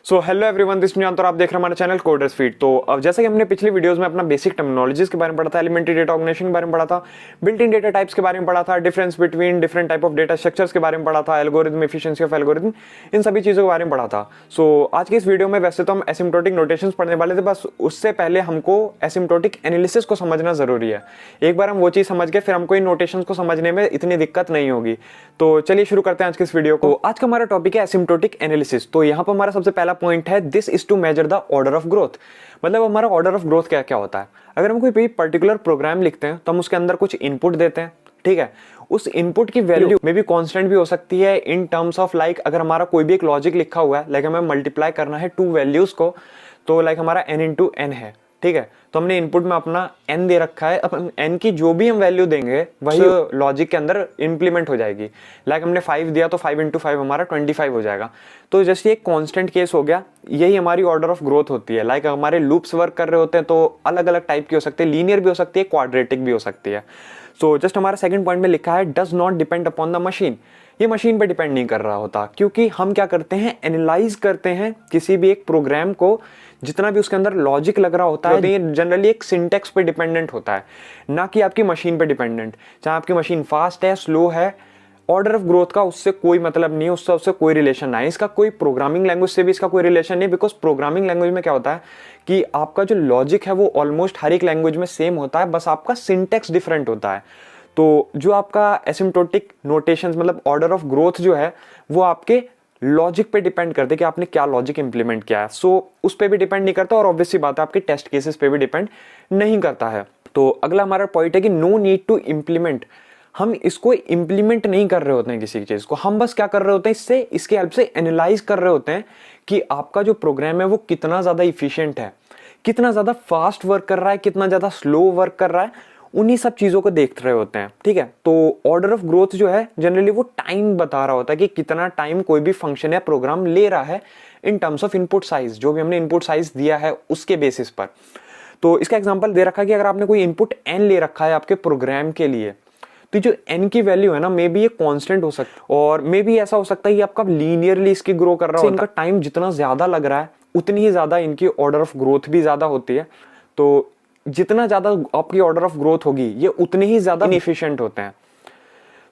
So hello everyone, this नियांत और आप देख रहे हैं हमारा चैनल कोडर्स फीड। तो अब जैसे कि हमने पिछली वीडियोस में अपना बेसिक टर्मिनोलॉजीज के बारे में पढ़ा था, एलिमेंट्री डेटा ऑर्गेनाइजेशन के बारे में पढ़ा था, बिल्ट इन डेटा टाइप्स के बारे में पढ़ा था, difference between different type of data structures के बारे में पढ़ा था, एल्गोरिथम, एफिशिएंसी ऑफ एल्गोरिथम, इन सभी चीजों के बारे में पढ़ा था। सो आज की इस वीडियो में वैसे तो हम एसिम्प्टोटिक नोटेशंस पढ़ने वाले थे, बस उससे पहले हमको एसिम्प्टोटिक एनालिसिस को समझना जरूरी है। एक बार हम वो चीज समझ गए फिर हमको इन नोटेशंस को समझने में इतनी दिक्कत नहीं होगी। तो चलिए शुरू करते हैं आज की इस वीडियो को। आज का हमारा टॉपिक है एसिम्प्टोटिक एनालिसिस। तो यहाँ पर हमारा सबसे पहला पॉइंट है, this is to measure the order of growth. मतलब हमारा ऑर्डर ऑफ ग्रोथ क्या क्या होता है। अगर हम कोई पर्टिकुलर प्रोग्राम लिखते हैं तो हम उसके अंदर कुछ इनपुट देते हैं, ठीक है। उस इनपुट की वैल्यू मे बी कांस्टेंट भी हो सकती है इन टर्म्स ऑफ लाइक अगर हमारा कोई भी एक लॉजिक लिखा हुआ है, लाइक हमें मल्टीप्लाई करना है टू वैल्यूज को, तो लाइक हमारा n इंटू एन है, ठीक है। तो हमने इनपुट में अपना n दे रखा है, अब n की जो भी हम वैल्यू देंगे वही लॉजिक के अंदर इंप्लीमेंट हो जाएगी। लाइक हमने 5 दिया तो 5 इंटू 5 हमारा 25 हो जाएगा। तो जस्ट ये कांस्टेंट केस हो गया, यही हमारी ऑर्डर ऑफ ग्रोथ होती है। लाइक हमारे लूप्स वर्क कर रहे होते हैं तो अलग अलग टाइप की हो सकती है, लीनियर भी हो सकती है, क्वाड्रेटिक भी हो सकती है। सो जस्ट हमारा सेकंड पॉइंट में लिखा है, does not depend upon the machine. ये मशीन पे डिपेंड नहीं कर रहा होता, क्योंकि हम क्या करते हैं, एनालाइज करते हैं किसी भी एक प्रोग्राम को, जितना भी उसके अंदर लॉजिक लग रहा होता है ये जनरली एक सिंटेक्स पे डिपेंडेंट होता है, ना कि आपकी मशीन पे डिपेंडेंट। चाहे आपकी मशीन फास्ट है, स्लो है, ऑर्डर ऑफ ग्रोथ का उससे कोई मतलब नहीं है, उससे कोई रिलेशन नहीं है। इसका कोई प्रोग्रामिंग लैंग्वेज से भी इसका कोई रिलेशन नहीं, बिकॉज प्रोग्रामिंग लैंग्वेज में क्या होता है कि आपका जो लॉजिक है वो ऑलमोस्ट हर एक लैंग्वेज में सेम होता है, बस आपका सिंटेक्स डिफरेंट होता है। तो जो आपका एसिम्प्टोटिक नोटेशंस मतलब ऑर्डर ऑफ ग्रोथ जो है वो आपके लॉजिक पे डिपेंड करते कि आपने क्या लॉजिक इंप्लीमेंट किया है। सो उस पे भी डिपेंड नहीं करता, और ऑब्वियस सी बात है आपके टेस्ट केसेस पे भी डिपेंड नहीं करता है। तो अगला हमारा पॉइंट है कि नो नीड टू इंप्लीमेंट। हम इसको इंप्लीमेंट नहीं कर रहे होते हैं किसी चीज को, हम बस क्या कर रहे होते हैं, इसके हेल्प से एनालाइज कर रहे होते हैं कि आपका जो प्रोग्राम है वो कितना ज्यादा इफिशियंट है, कितना ज्यादा फास्ट वर्क कर रहा है, कितना ज्यादा स्लो वर्क कर रहा है, उन्हीं सब चीजों को देख रहे होते हैं, ठीक है। तो ऑर्डर ऑफ ग्रोथ जो है जनरली वो टाइम बता रहा होता है कि कितना टाइम कोई भी फंक्शन या प्रोग्राम ले रहा है in terms of input size, जो भी हमने इनपुट साइज दिया है उसके बेसिस पर। तो इसका एग्जांपल दे रखा है कि अगर आपने कोई इनपुट n ले रखा है आपके प्रोग्राम के लिए, तो जो n की वैल्यू है ना, मे बी ये कांस्टेंट हो सकता है, और मे बी ऐसा हो सकता है कि आपका लीनियरली इसकी ग्रो कर रहा हो, इनका टाइम जितना ज्यादा लग रहा है उतनी ही ज्यादा इनकी ऑर्डर ऑफ ग्रोथ भी ज्यादा होती है। तो जितना ज्यादा आपकी ऑर्डर ऑफ ग्रोथ होगी ये उतने ही ज्यादा इनएफिशिएंट होते हैं।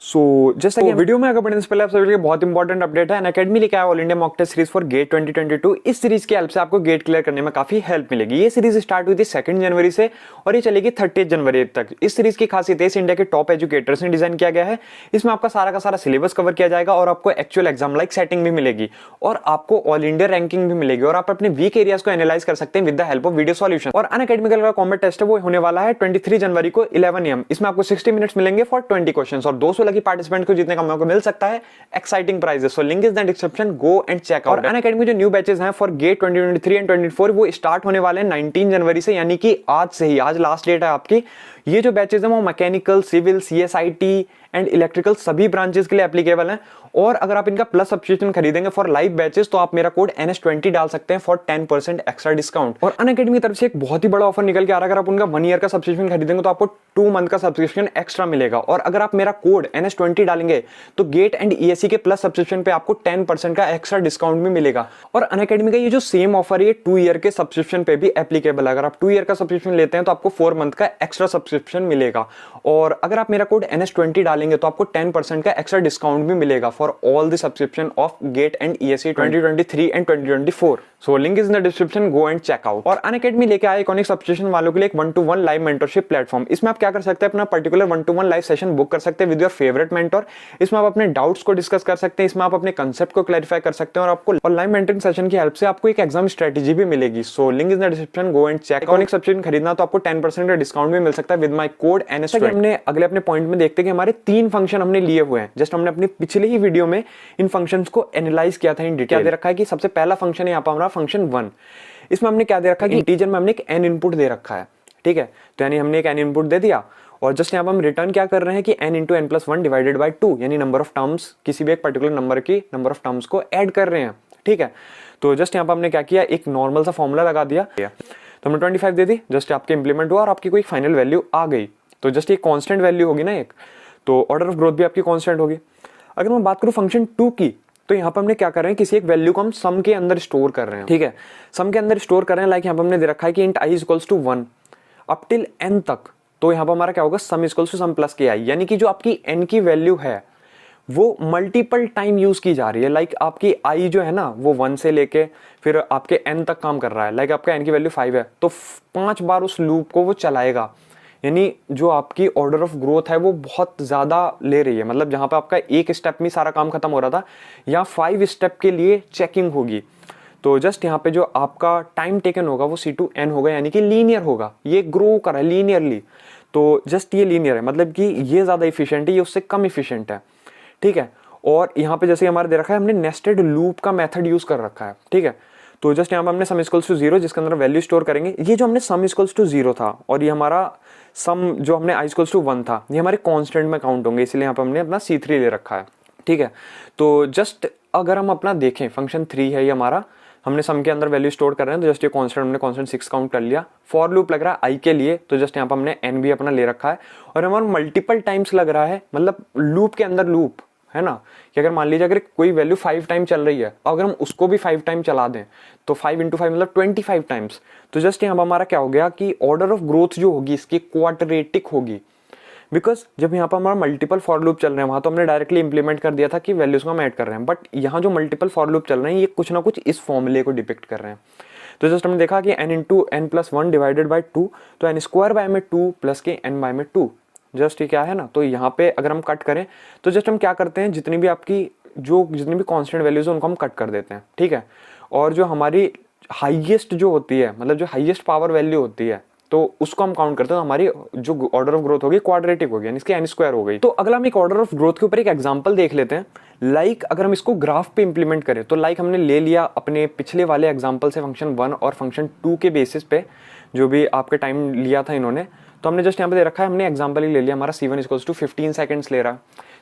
सो जैसा कि वीडियो में आगे बढ़ने से पहले आप सभी के बहुत इंपॉर्टेंट अपडेट है, अनअकैडमी लेके आया all India mock test series for GATE 2022। इस सीरीज की हेल्प से आपको गेट क्लियर करने में काफी हेल्प मिलेगी। ये सीरीज स्टार्ट हुई थी 2 जनवरी से और ये चलेगी 30 जनवरी तक। इस सीरीज की खासियत है, इस इंडिया के टॉप एजुकेटर्स ने डिजाइन किया गया है। इसमें आपका सारा का सारा सिलेबस कवर किया जाएगा और आपको एक्चुअल एग्जाम लाइक सेटिंग भी मिलेगी और आपको ऑल इंडिया रैंकिंग भी मिलेगी, और आप अपने वीक एरियाज को एनालाइज कर सकते हैं with the help of video solution. और अनअकैडमी का कॉम्बैट टेस्ट है वो होने वाला है 23 जनवरी को 11 AM। इसमें आपको 60 मिनट्स मिलेंगे फॉर 20 क्वेश्चंस, और 200 लकी पार्टिसिपेंट को जीतने का मौका मिल सकता है exciting prizes. So link is in the description, go and check out. Unacademy जो न्यू बैचेस हैं फॉर गेट 2023 एंड 24 वो स्टार्ट होने वाले हैं 19 जनवरी से, यानी कि आज से ही, आज लास्ट डेट है आपकी। ये जो बैचेस हैं वो mechanical, civil, CSIT and electrical सभी ब्रांचेस के लिए एप्लीकेबल हैं। और अगर आप इनका प्लस सब्सक्रिप्शन खरीदेंगे फॉर लाइव बैचेस तो आप मेरा कोड NS20 डाल सकते हैं फॉर 10% एक्स्ट्रा डिस्काउंट। और अनअकैडमी की तरफ से एक बहुत ही बड़ा ऑफर निकल के आ रहा है, अगर आप उनका 1 ईयर का सब्सक्रिप्शन खरीदेंगे तो आपको 2 मंथ का सब्सक्रिप्शन एक्स्ट्रा मिलेगा। और अगर आप मेरा कोड NS20 डालेंगे तो गेट एंड ESE के प्लस सब्सक्रिप्शन पे आपको 10% का एक्स्ट्रा डिस्काउंट भी मिलेगा। और अनअकैडमी का ये जो सेम ऑफर है 2 ईयर के सब्सक्रिप्शन पे भी एप्लीकेबल है। अगर आप 2 ईयर का सब्सक्रिप्शन लेते हैं तो आपको 4 मंथ का एक्स्ट्रा सब्सक्रिप्शन मिलेगा। और अगर आप मेरा कोड NS20 डालेंगे तो आपको 10% का एक्स्ट्रा डिस्काउंट भी मिलेगा for all the subscription of GATE and ESE 2023 and 2024। So link is in the description, go and check out. और अनअकैडमी लेके आए इकोनिक सब्सक्रिप्शन वालों के लिए एक 1-to-1 लाइव मेंटरशिप प्लेटफॉर्म। इसमें आप क्या कर सकते हैं, अपना particular 1-to-1 live session book कर सकते हैं विद योर फेवरेट मेंटर। इसमें आप अपने डाउट्स को डिस्कस कर सकते हैं, इसमें आप अपने कंसेप्ट को क्लैरिफाई कर सकते हैं, और आपको लाइव मेंटरिंग सेशन की हेल्प से आपको एक एग्जाम स्ट्रेटेजी भी मिलेगी। So link is in the description, go and check. Iconic subscription खरीदना तो आपको 10% का डिस्काउंट भी मिल सकता है विद माय कोड NS20। हमने अगले अपने पॉइंट में देखते हैं कि हमारे 3 फंक्शन हमने लिए हुए हैं। जस्ट हमने अपनी पिछले ही वीडियो में इन फंक्शंस को एनालाइज किया था इन डिटेल। दे रखा है कि सबसे पहला फंक्शन है यहाँ पर हमारा फंक्शन 1। इसमें हमने क्या दे रखा है कि इंटीजर में हमने एक n इनपुट दे रखा है, ठीक है। तो यानी हमने एक n इनपुट दे दिया और जस्ट यहाँ पर हम रिटर्न क्या कर रहे हैं कि n into n+1 divided by 2, यानी नंबर ऑफ टर्म्स, किसी भी एक पर्टिकुलर नंबर की नंबर ऑफ टर्म्स को ऐड कर रहे हैं, ठीक है। तो जस्ट यहाँ पर हमने क्या किया, एक नॉर्मल सा फॉर्मूला लगा दिया, तो हमने 25 दे दी, जस्ट आपके इंप्लीमेंट हुआ और आपकी कोई फाइनल वैल्यू आ गई। तो जस्ट एक कांस्टेंट वैल्यू होगी ना एक, तो ऑर्डर ऑफ ग्रोथ भी आपकी कांस्टेंट होगी। अगर मैं बात करूं फंक्शन 2 की, तो यहाँ पर हमने क्या कर रहे हैं, किसी एक वैल्यू को हम सम के अंदर स्टोर कर रहे हैं, ठीक है, सम के अंदर स्टोर कर रहे हैं। लाइक यहाँ पर हमने दे रखा है कि int I equals to 1 up till n तक। तो यहाँ पर हमारा क्या होगा, sum equals to sum plus K I, यानी कि जो आपकी n की वैल्यू है वो मल्टीपल टाइम यूज की जा रही है। लाइक आपकी आई जो है ना वो 1 से लेके फिर आपके n तक काम कर रहा है। लाइक आपका n की वैल्यू 5 है तो 5 बार उस लूप को वो चलाएगा, यानी जो आपकी ऑर्डर ऑफ ग्रोथ है वो बहुत ज्यादा ले रही है। मतलब जहां पे आपका एक स्टेप में सारा काम खत्म हो रहा था, यहाँ 5 स्टेप के लिए चेकिंग होगी। तो जस्ट यहाँ पे जो आपका टाइम टेकन होगा वो C2n होगा, यानी कि लीनियर होगा, ये ग्रो कर रहा है लीनियरली। तो जस्ट ये लीनियर है, मतलब कि ये ज्यादा इफिशियंट है, ये उससे कम इफिशियंट है, ठीक है। और यहाँ पे जैसे हमारे दे रखा है, हमने नेस्टेड लूप का मेथड यूज कर रखा है, ठीक है। तो जस्ट यहाँ पे हमने सम इक्वल्स टू 0 जिसके अंदर वैल्यू स्टोर करेंगे। ये जो हमने सम इक्वल्स टू 0 था और ये हमारा सम जो हमने आई इक्वल्स टू 1 था, ये हमारे कांस्टेंट में काउंट होंगे, इसलिए यहाँ पे हमने अपना C3 ले रखा है, ठीक है। तो जस्ट अगर हम अपना देखें, फंक्शन 3 है ये हमारा, हमने सम के अंदर वैल्यू स्टोर कर रहे हैं, तो जस्ट ये कांस्टेंट हमने कांस्टेंट 6 काउंट कर लिया। फॉर लूप लग रहा है आई के लिए, तो जस्ट यहाँ पे हमने n भी अपना ले रखा है और हमारा मल्टीपल टाइम्स लग रहा है, मतलब लूप के अंदर लूप है ना, कि अगर मान लीजिए अगर कोई वैल्यू 5 टाइम चल रही है, अगर हम उसको भी 5 टाइम चला दें तो 5 × 5 मतलब 25 टाइम्स। तो जस्ट यहाँ हमारा क्या हो गया कि ऑर्डर ऑफ ग्रोथ जो होगी इसकी क्वाड्रेटिक होगी, बिकॉज जब यहाँ पर हमारा मल्टीपल फॉर लूप चल रहे हैं वहां तो हमने डायरेक्टली इंप्लीमेंट कर दिया था कि वैल्यूज को हम ऐड कर रहे हैं, बट यहाँ जो मल्टीपल फॉर लूप चल रहे हैं ये कुछ ना कुछ इस फॉर्मूले को डिपिक्ट कर रहे हैं। तो जस्ट हमने देखा कि n × n+1 डिवाइडेड बाई 2, तो n² बाय में 2 प्लस के n बाय में 2, जस्ट ये क्या है ना। तो यहाँ पे अगर हम कट करें तो जस्ट हम क्या करते हैं, जितनी भी आपकी जितनी भी कांस्टेंट वैल्यूज है उनको हम कट कर देते हैं, ठीक है। और जो हमारी हाईएस्ट जो होती है, मतलब जो हाईएस्ट पावर वैल्यू होती है, तो उसको हम काउंट करते हैं, तो हमारी जो ऑर्डर ऑफ ग्रोथ होगी क्वाड्रेटिक होगी, यानी इसकी n² हो गई। तो अगला हम एक ऑर्डर ऑफ ग्रोथ के ऊपर एक एग्जांपल देख लेते हैं। लाइक अगर हम इसको ग्राफ पे इंप्लीमेंट करें तो लाइक हमने ले लिया अपने पिछले वाले एग्जांपल से फंक्शन 1 और फंक्शन 2 के बेसिस पे जो भी आपके टाइम लिया था इन्होंने, तो हमने जस्ट यहाँ पे दे रखा है, हमने एग्जांपल ही ले लिया, हमारा C1 इक्वल्स टू 15 सेकंड्स ले रहा है,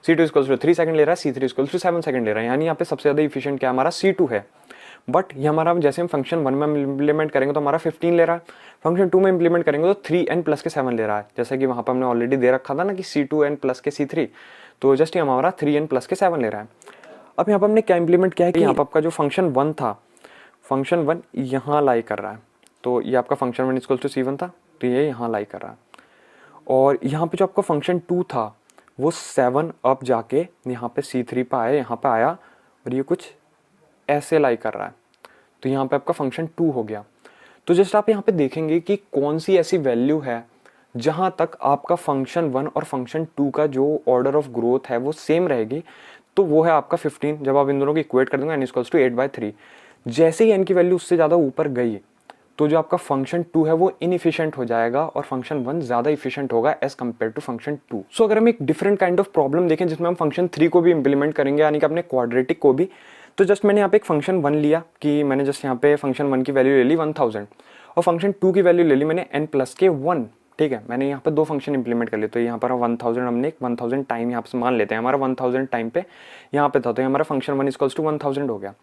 C2 इक्वल्स टू 3 सेकंड ले रहा है, C3 इक्वल्स टू 7 सेकंड ले रहा है, यानी यहाँ पे सबसे ज्यादा इफिशिएंट क्या हमारा C2 है। बट ये हमारा जैसे हम फंक्शन 1 में इंप्लीमेंट करेंगे तो हमारा 15 ले रहा है, फंक्शन 2 में इंप्लीमेंट करेंगे तो 3n प्लस के 7 ले रहा है, जैसे कि वहां पर हमने ऑलरेडी दे रखा था ना कि C2n प्लस के C3, तो जस्ट ये हमारा 3n प्लस के 7 ले रहा है। अब यहाँ पर हमने क्या इंप्लीमेंट किया है कि यहाँ पर आपका जो फंक्शन 1 था, फंक्शन 1 यहाँ लाई कर रहा है, तो ये आपका फंक्शन 1 इक्वल टू C1 था, तो ये यहाँ लाई कर रहा है। और यहाँ पे जो आपका फंक्शन 2 था वो 7 अप जाके यहाँ पे C3 पे आया, यहाँ पे आया और ये कुछ ऐसे लाई कर रहा है, तो यहाँ पे आपका फंक्शन 2 हो गया। तो जस्ट आप यहाँ पे देखेंगे कि कौन सी ऐसी वैल्यू है जहां तक आपका फंक्शन 1 और फंक्शन 2 का जो ऑर्डर ऑफ ग्रोथ है वो सेम रहेगी, तो वो है आपका 15। जब आप इन दोनों को इक्वेट कर देंगे n इक्वल्स टू 8/3, जैसे ही n की वैल्यू उससे ज़्यादा ऊपर गई तो जो आपका फंक्शन 2 है वो इनइफिशिएंट हो जाएगा और फंक्शन 1 ज़्यादा इफिशिएंट होगा एज कम्पेयर टू फंक्शन 2। सो अगर हम एक डिफरेंट काइंड ऑफ प्रॉब्लम देखें जिसमें हम फंक्शन 3 को भी इंप्लीमेंट करेंगे, यानी कि अपने क्वाड्रेटिक को भी, तो जस्ट मैंने यहाँ पे एक फंक्शन 1 लिया कि मैंने जस्ट यहाँ पे फंक्शन 1 की वैल्यू ले ली 1000 और फंक्शन 2 की वैल्यू ले ली मैंने n प्लस के 1, ठीक है। मैंने यहाँ पे 2 फंक्शन इंप्लीमेंट कर लिए, तो यहाँ पर 1000 हमने 1000 टाइम यहाँ पे मान लेते हैं, हमारा 1000 टाइम पे यहाँ पे था, तो हमारा फंक्शन 1 इक्वल्स टू 1000 हो गया।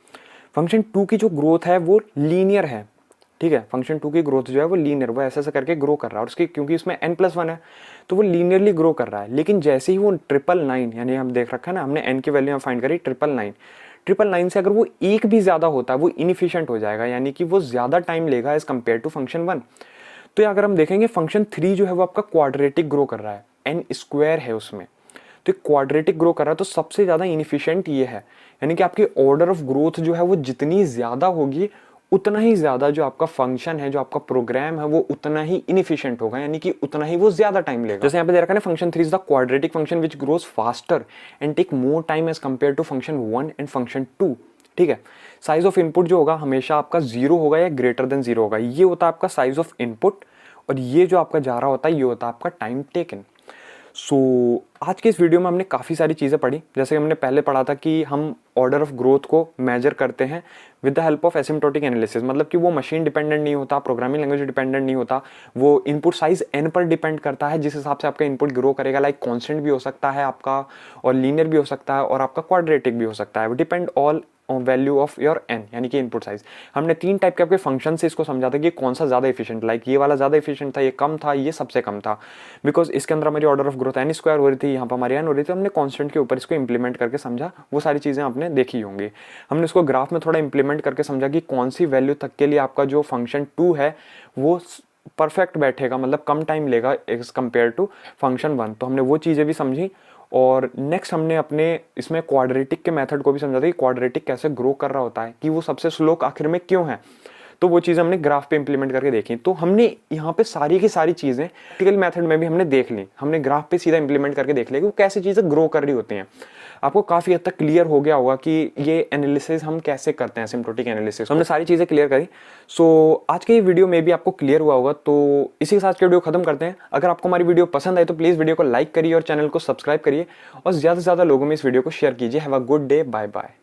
फंक्शन 2 की जो ग्रोथ है वो लीनियर है, ठीक है। फंक्शन 2 की ग्रोथ जो है वो लीनियर, वो ऐसे करके ग्रो कर रहा है और उसकी क्योंकि इसमें n+1 है तो वो लीनियरली ग्रो कर रहा है। लेकिन जैसे ही वो 999 यानी हम देख रखा है ना, हमने n की वैल्यू फाइंड करी 999 से अगर वो एक भी ज्यादा होता है वो इनइफिशिएंट हो जाएगा, यानी कि वो ज्यादा टाइम लेगा एज कम्पेयर टू फंक्शन 1। तो अगर हम देखेंगे फंक्शन 3 जो है वो आपका क्वाड्रेटिक ग्रो कर रहा है, n² है उसमें, तो क्वाड्रेटिक ग्रो कर रहा है, तो सबसे ज्यादा इनइफिशिएंट ये है, यानी कि आपकी ऑर्डर ऑफ ग्रोथ जो है वो जितनी ज्यादा होगी उतना ही ज्यादा जो आपका फंक्शन है, जो आपका प्रोग्राम है वो उतना ही इनइफिशिएंट होगा, यानी कि उतना ही वो ज्यादा टाइम लेगा। जैसे यहाँ पे दे रखा है function 3 is the quadratic function which grows faster and take more time as compare to function 1 and function 2, ठीक है। साइज ऑफ इनपुट जो होगा हमेशा आपका 0 होगा या ग्रेटर देन 0 होगा, ये होता है आपका साइज ऑफ इनपुट, और ये जो आपका जा रहा होता है ये होता है आपका टाइम टेकन। सो आज के इस वीडियो में हमने काफ़ी सारी चीज़ें पढ़ी, जैसे हमने पहले पढ़ा था कि हम ऑर्डर ऑफ ग्रोथ को मेजर करते हैं with the help of asymptotic analysis, मतलब कि वो मशीन डिपेंडेंट नहीं होता, प्रोग्रामिंग लैंग्वेज डिपेंडेंट नहीं होता, वो इनपुट साइज n पर डिपेंड करता है, जिस हिसाब से आपका इनपुट ग्रो करेगा। लाइक कॉन्स्टेंट भी हो सकता है आपका और लीनियर भी हो सकता है और आपका क्वाड्रेटिक भी हो सकता है, depend all value of your N, यानी कि इनपुट साइज। हमने 3 टाइप के आपके फंक्शन से इसको समझा था कि कौन सा ज़्यादा एफिशिएंट, लाइक ये वाला ज़्यादा एफिशिएंट था, ये कम था, ये सबसे कम था, बिकॉज इसके अंदर हमारी order of growth N square हो रही थी, यहाँ पर हमारी एन हो रही थी। हमने कॉन्स्टेंट के ऊपर इसको इंप्लीमेंट करके समझा, वो सारी चीज़ें आपने देखी होंगी। हमने इसको ग्राफ में थोड़ा इंप्लीमेंट करके समझा कि कौन सी वैल्यू तक के लिए आपका जो फंक्शन 2 है वो परफेक्ट बैठेगा, मतलब कम टाइम लेगा एज कम्पेयर टू फंक्शन 1। तो हमने वो चीज़ें भी समझी। और नेक्स्ट हमने अपने इसमें क्वाड्रेटिक के मेथड को भी समझा था कि क्वाड्रेटिक कैसे ग्रो कर रहा होता है, कि वो सबसे स्लो आखिर में क्यों है। तो वो चीज़ हमने ग्राफ पे इंप्लीमेंट करके देखी। तो हमने यहाँ पे सारी की सारी चीज़ें प्रैक्टिकल मेथड में भी हमने देख ली, हमने ग्राफ पे सीधा इंप्लीमेंट करके देख लिया कि वो कैसे चीज़ें ग्रो कर रही होती हैं। आपको काफ़ी हद तक क्लियर हो गया होगा कि ये एनालिसिस हम कैसे करते हैं, सिम्प्टोटिक एनालिसिस। हमने सारी चीज़ें क्लियर करी। सो आज के ये वीडियो में भी आपको क्लियर हुआ होगा। तो इसी के साथ के वीडियो खत्म करते हैं। अगर आपको हमारी वीडियो पसंद आई तो प्लीज़ वीडियो को लाइक करिए और चैनल को सब्सक्राइब करिए और ज़्यादा से ज़्यादा लोगों में इस वीडियो को शेयर कीजिए। Have a good day, bye bye.